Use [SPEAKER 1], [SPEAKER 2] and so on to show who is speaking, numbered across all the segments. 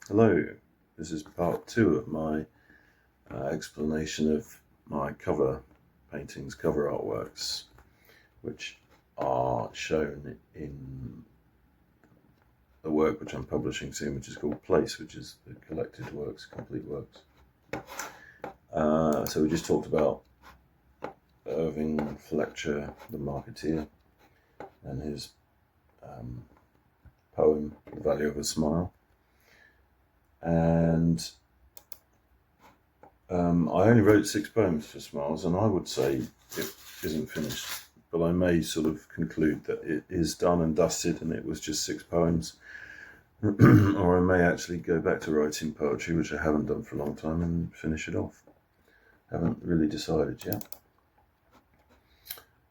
[SPEAKER 1] Hello, this is part 2 of my explanation of my cover paintings, cover artworks, which are shown in the work which I'm publishing soon, which is called Place, which is the collected works, complete works. So we just talked about Irving Fletcher, the marketeer, and his poem, The Value of a Smile. And I only wrote 6 poems for Smiles, and I would say it isn't finished, but I may sort of conclude that it is done and dusted and it was just 6 poems. Or I may actually go back to writing poetry, which I haven't done for a long time, and finish it off. Haven't really decided yet.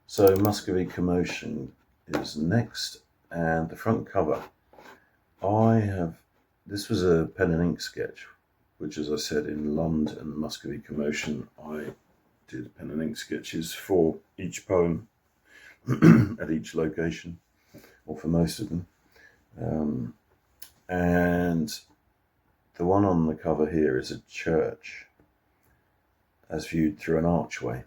[SPEAKER 1] So Muscovy Commotion is next, and the front cover. This was a pen and ink sketch, which, as I said, in Lund and Muscovy Commotion, I did pen and ink sketches for each poem at each location, or for most of them. And the one on the cover here is a church as viewed through an archway.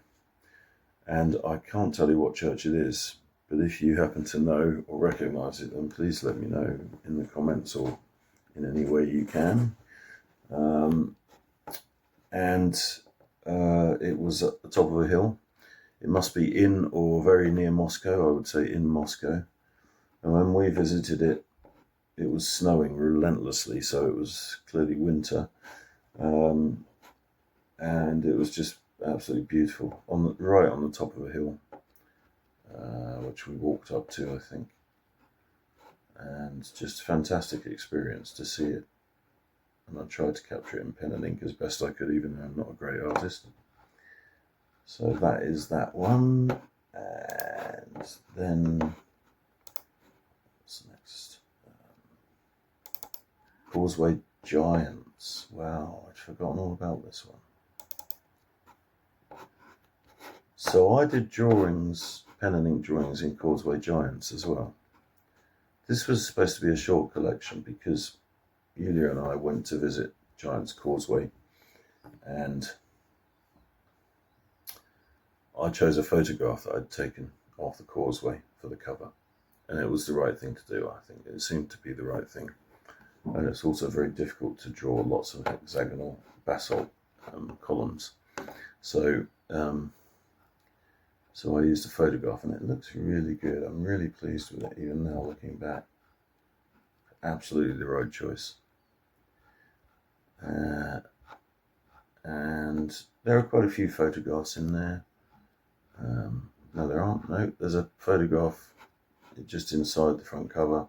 [SPEAKER 1] And I can't tell you what church it is, but if you happen to know or recognise it, then please let me know in the comments or in any way you can. It was at the top of a hill. It must be in or very near Moscow. I would say in Moscow. And when we visited it, it was snowing relentlessly, so it was clearly winter. And it was just absolutely beautiful, right on the top of a hill, which we walked up to, I think. And just a fantastic experience to see it. And I tried to capture it in pen and ink as best I could, even though I'm not a great artist. So that is that one. And then what's next? Causeway Giants. Wow, I'd forgotten all about this one. So I did drawings, pen and ink drawings in Causeway Giants as well. This was supposed to be a short collection because Yulia and I went to visit Giant's Causeway, and I chose a photograph that I'd taken off the causeway for the cover, and it was the right thing to do. I think it seemed to be the right thing, and it's also very difficult to draw lots of hexagonal basalt columns. So I used a photograph, and it looks really good. I'm really pleased with it, even now looking back. Absolutely the right choice. And there are quite a few photographs in there. No, there aren't. No, there's a photograph just inside the front cover,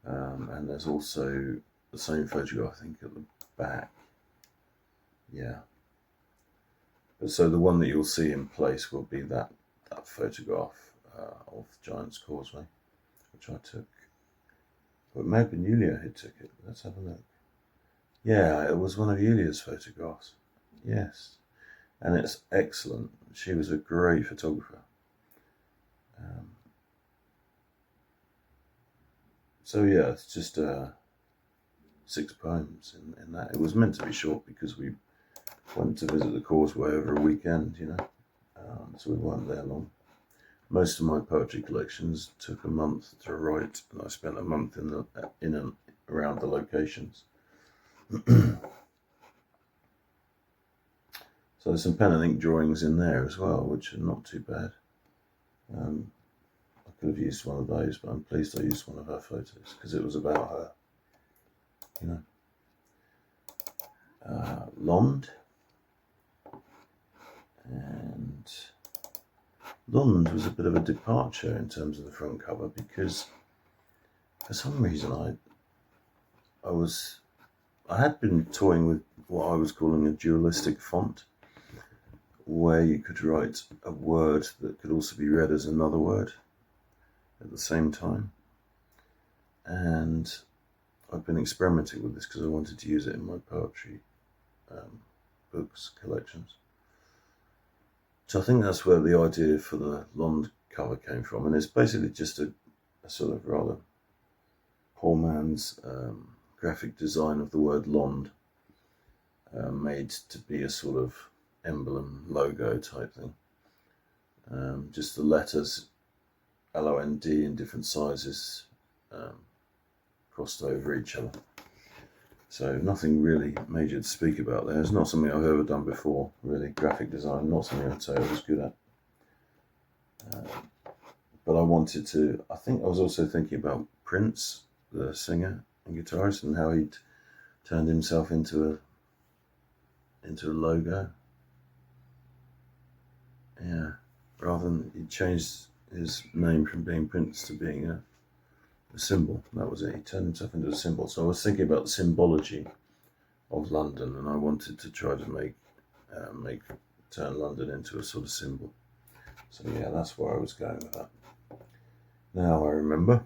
[SPEAKER 1] and there's also the same photograph, I think, at the back. Yeah. But so the one that you'll see in Place will be that photograph of Giant's Causeway, which I took. But it may have been Yulia who took it. Let's have a look. Yeah, it was one of Yulia's photographs. Yes. And it's excellent. She was a great photographer. So yeah, it's just 6 poems in that. It was meant to be short because we went to visit the causeway over a weekend, so we weren't there long. Most of my poetry collections took a month to write, and I spent a month in and around the locations. So there's some pen and ink drawings in there as well, which are not too bad. I could have used one of those, but I'm pleased I used one of her photos because it was about her, Lund. And Lund was a bit of a departure in terms of the front cover because for some reason I had been toying with what I was calling a dualistic font, where you could write a word that could also be read as another word at the same time. And I've been experimenting with this because I wanted to use it in my poetry books collections. So I think that's where the idea for the Lund cover came from, and it's basically just a sort of rather poor man's graphic design of the word Lond, made to be a sort of emblem logo type thing. Just the letters LOND in different sizes, crossed over each other. So nothing really major to speak about there. It's not something I've ever done before, really. Graphic design, not something I'd say I was good at. But I wanted to, I think I was also thinking about Prince, the singer and guitarist, and how he'd turned himself into a logo. Yeah, rather than he changed his name from being Prince to being a symbol. That was it. He turned himself into a symbol. So I was thinking about the symbology of London, and I wanted to try to turn London into a sort of symbol. So yeah, that's where I was going with that. Now I remember.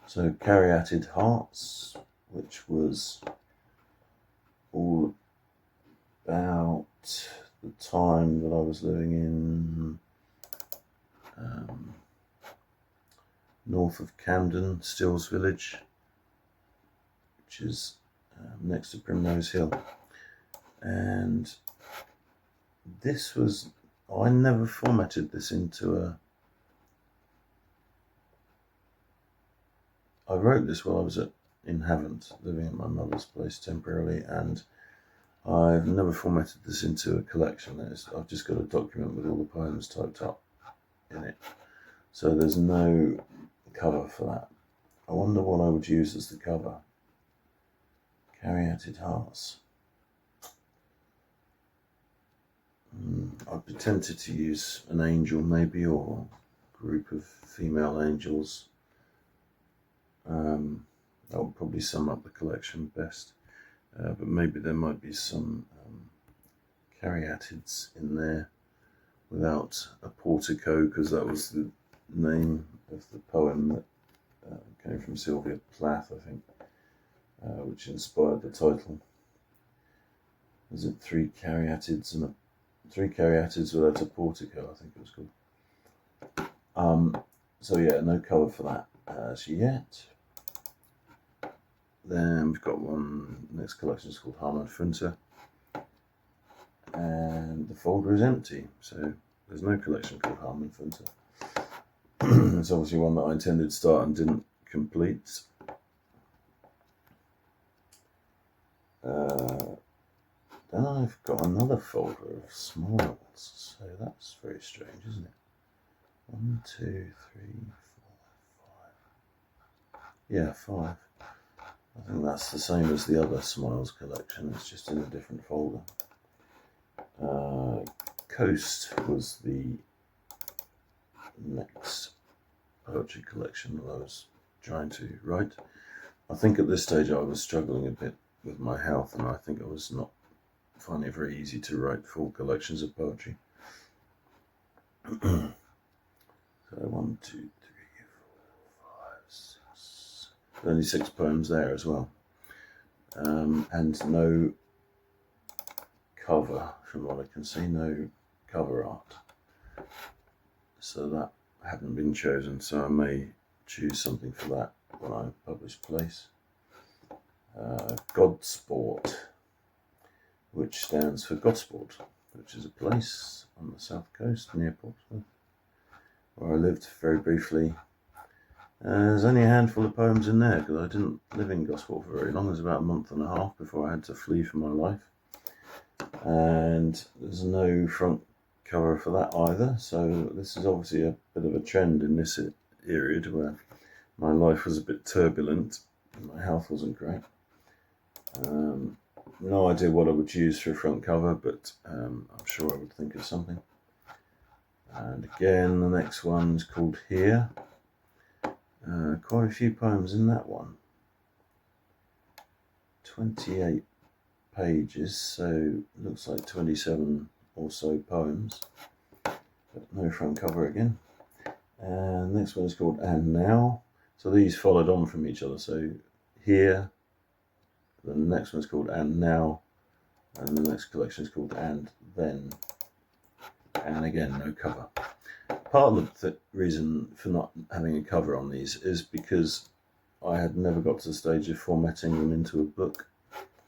[SPEAKER 1] So Caryatid Hearts, which was all about the time that I was living in north of Camden, Stills Village, which is next to Primrose Hill. And this was, I never formatted this into I wrote this while I was in Havant, living at my mother's place temporarily, and I've never formatted this into a collection. I've just got a document with all the poems typed up in it. So there's no cover for that. I wonder what I would use as the cover. Caryatid Hearts. I'd be tempted to use an angel maybe, or a group of female angels. That would probably sum up the collection best. But maybe there might be some caryatids in there without a portico, because that was the name of the poem that came from Sylvia Plath, I think, which inspired the title. Was it three caryatids without a portico, I think it was called. So yeah, no cover for that as yet. Then we've got one, next collection is called Harman Funter, and the folder is empty, so there's no collection called Harman Funter. It's obviously one that I intended to start and didn't complete. Then I've got another folder of smiles, so that's very strange, isn't it? 1, 2, 3, 4, 5. Yeah, 5. I think that's the same as the other Smiles collection, it's just in a different folder. Coast was the next poetry collection that I was trying to write. I think at this stage I was struggling a bit with my health, and I think I was not finding it very easy to write full collections of poetry. So 1, 2, 3, 4, 5, 6. Only 6 poems there as well, and no cover from what I can see, no cover art. So that hadn't been chosen, so I may choose something for that when I publish Place. Godsport, which stands for Gosport, which is a place on the south coast near Portsmouth, where I lived very briefly. There's only a handful of poems in there because I didn't live in Gosport for very long. It was about a month and a half before I had to flee for my life. And there's no front cover for that either. So this is obviously a bit of a trend in this period where my life was a bit turbulent and my health wasn't great. No idea what I would use for a front cover, but I'm sure I would think of something. And again, the next one's called Here. Quite a few poems in that one. 28 pages, so looks like 27 or so poems, but no front cover again. And the next one is called And Now. So these followed on from each other. So Here, the next one is called And Now, and the next collection is called And Then. And again, no cover. part of the reason for not having a cover on these is because I had never got to the stage of formatting them into a book,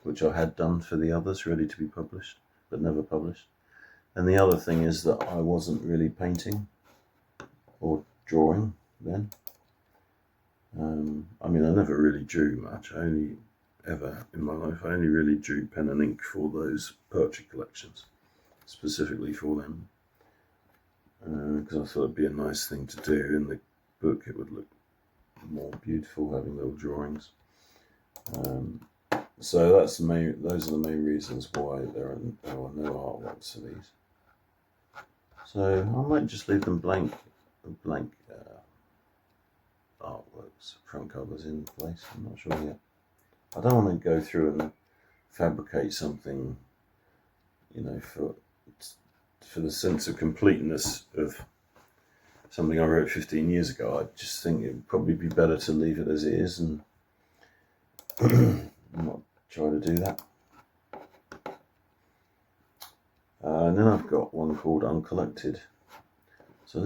[SPEAKER 1] which I had done for the others, ready to be published, but never published. And the other thing is that I wasn't really painting or drawing then. I mean, I never really drew much. I only really drew pen and ink for those poetry collections, specifically for them, because I thought it'd be a nice thing to do. In the book, it would look more beautiful having little drawings. So those are the main reasons why there are no artworks for these. So I might just leave them blank artworks, front covers in place. I'm not sure yet. I don't want to go through and fabricate something, for the sense of completeness of something I wrote 15 years ago. I just think it would probably be better to leave it as it is and not try to do that. And then I've got one called Uncollected. So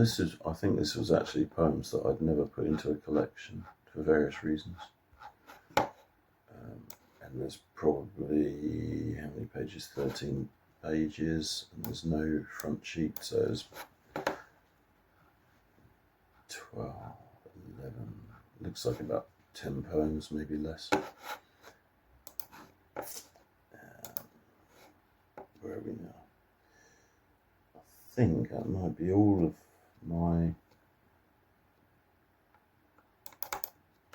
[SPEAKER 1] I think this was actually poems that I'd never put into a collection for various reasons. And there's probably, how many pages? 13 pages, and there's no front sheet, so there's 12, 11, looks like about 10 poems, maybe less. Where are we now? I think that might be all of my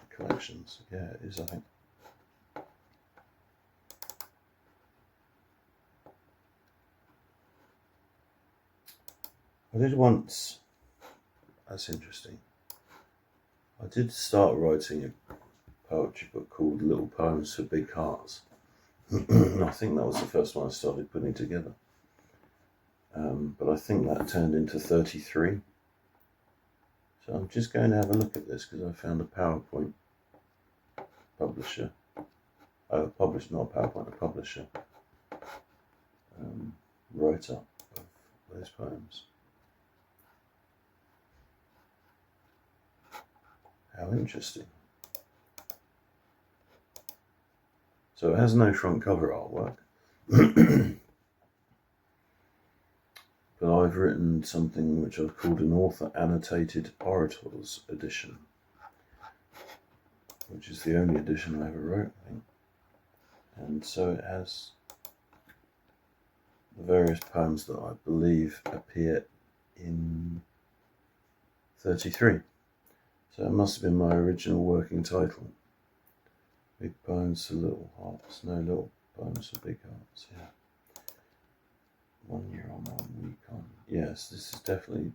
[SPEAKER 1] collections. Yeah, it is, I think. I did once, that's interesting, I did start writing a poetry book called Little Poems for Big Hearts. I think that was the first one I started putting together. But I think that turned into 33. So I'm just going to have a look at this because I found a PowerPoint publisher. Not a PowerPoint, a publisher. Write-up of those poems. How interesting. So it has no front cover artwork. But I've written something which I've called an author annotated orators edition, which is the only edition I ever wrote, I think. And so it has the various poems that I believe appear in 33. So it must have been my original working title. Big Poems for Little Hearts. No, Little Poems for Big Hearts, yeah. 1 year on, 1 week on. Yes, this is definitely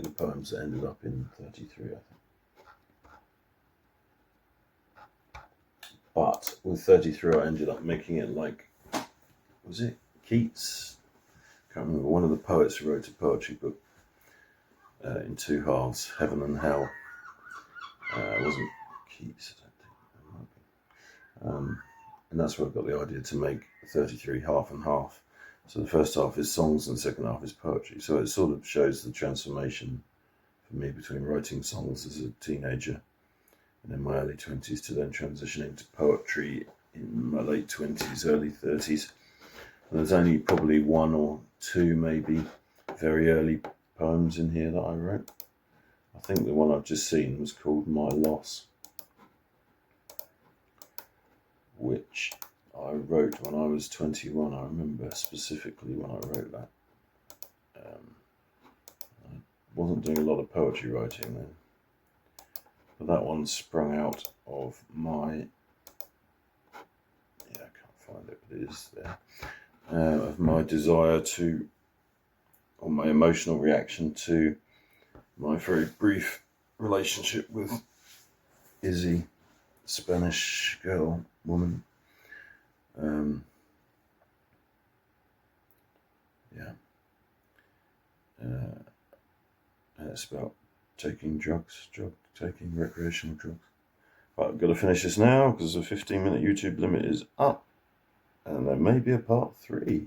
[SPEAKER 1] the poems that ended up in 33, I think. But with 33, I ended up making it like, was it Keats? I can't remember. One of the poets who wrote a poetry book in two halves, Heaven and Hell. It wasn't Keats, I don't think. And that's where I got the idea to make 33 half and half. So the first half is songs and the second half is poetry. So it sort of shows the transformation for me between writing songs as a teenager and in my early 20s to then transitioning to poetry in my late 20s, early 30s. And there's only probably one or two maybe very early poems in here that I wrote. I think the one I've just seen was called My Loss, which I wrote when I was 21. I remember specifically when I wrote that. I wasn't doing a lot of poetry writing then, but that one sprung out of my, I can't find it, but it is there, of my desire to, or my emotional reaction to my very brief relationship with Izzy, Spanish woman. And it's about taking recreational drugs. Right, I've got to finish this now because the 15-minute YouTube limit is up, and there may be a part 3.